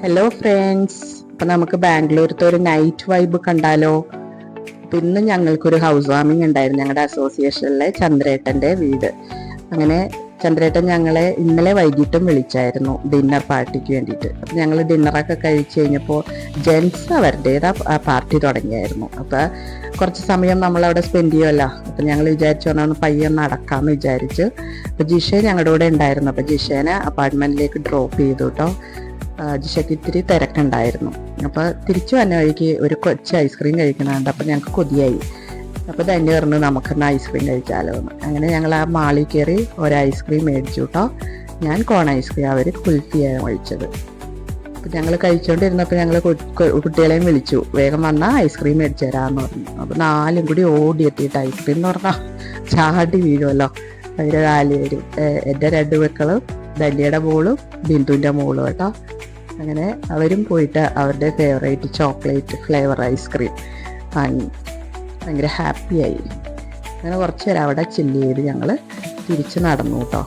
Hello friends, അപ്പം നമുക്ക് ബാംഗ്ലൂരത്തെ ഒരു നൈറ്റ് വൈബ് കണ്ടാലോ? അപ്പം ഇന്ന് ഞങ്ങൾക്കൊരു ഹൗസ് വാമിംഗ് ഉണ്ടായിരുന്നു ഞങ്ങളുടെ അസോസിയേഷനിലെ ചന്ദ്രേട്ടൻ്റെ വീട്. അങ്ങനെ ചന്ദ്രേട്ടൻ ഞങ്ങളെ ഇന്നലെ വൈകിട്ടും വിളിച്ചായിരുന്നു ഡിന്നർ പാർട്ടിക്ക് വേണ്ടിയിട്ട്. അപ്പം ഞങ്ങൾ ഡിന്നറൊക്കെ കഴിച്ച് കഴിഞ്ഞപ്പോൾ ജെൻസ് അവരുടേതാ പാർട്ടി തുടങ്ങിയായിരുന്നു. അപ്പോൾ കുറച്ച് സമയം നമ്മളവിടെ സ്പെൻഡ് ചെയ്യുമല്ലോ. അപ്പം ഞങ്ങൾ വിചാരിച്ചു ഒന്ന് പയ്യെ നടക്കാമെന്ന് വിചാരിച്ചു. അപ്പോൾ ജിഷ ഞങ്ങളുടെ കൂടെ ഉണ്ടായിരുന്നു. അപ്പോൾ ജിഷേനെ അപ്പാർട്ട്മെൻറ്റിലേക്ക് ഡ്രോപ്പ് ചെയ്തു കേട്ടോ. ജിഷയ്ക്ക് ഇത്തിരി തിരക്കുണ്ടായിരുന്നു. അപ്പോൾ തിരിച്ചു വന്ന വഴിക്ക് ഒരു കൊച്ചു ഐസ്ക്രീം കഴിക്കണുണ്ട്. അപ്പോൾ ഞങ്ങൾക്ക് കൊതിയായി. അപ്പോൾ തന്നെ പറഞ്ഞു നമുക്കൊന്ന് ഐസ്ക്രീം കഴിച്ചാലോ എന്ന്. അങ്ങനെ ഞങ്ങൾ ആ മാളിൽ കയറി ഒരു ഐസ്ക്രീം മേടിച്ചു കേട്ടോ. ഞാൻ കോൺ ഐസ്ക്രീം, അവർ കുൽഫിയാണ് കഴിച്ചത്. അപ്പോൾ ഞങ്ങൾ കഴിച്ചുകൊണ്ടിരുന്നപ്പോൾ ഞങ്ങൾ കുട്ടികളെയും വിളിച്ചു, വേഗം വന്നാൽ ഐസ്ക്രീം മേടിച്ചു തരാമെന്ന് പറഞ്ഞു. അപ്പോൾ 4 കൂടി ഓടിയെത്തിയിട്ട് ഐസ്ക്രീം എന്ന് പറഞ്ഞാൽ ചാടി വീഴുമല്ലോ. അവർ 4 പേരും, എൻ്റെ 2 മക്കളും ധന്യയുടെ മോളും ബിന്ദുവിൻ്റെ മോളും കേട്ടോ. അങ്ങനെ അവരും പോയിട്ട് അവരുടെ ഫേവറേറ്റ് ചോക്ലേറ്റ് ഫ്ലേവർ ഐസ്ക്രീം വാങ്ങി ഭയങ്കര ഹാപ്പിയായി. അങ്ങനെ കുറച്ച് നേരം അവിടെ ചില്ല് ചെയ്ത് ഞങ്ങൾ തിരിച്ച് നടന്നു കേട്ടോ.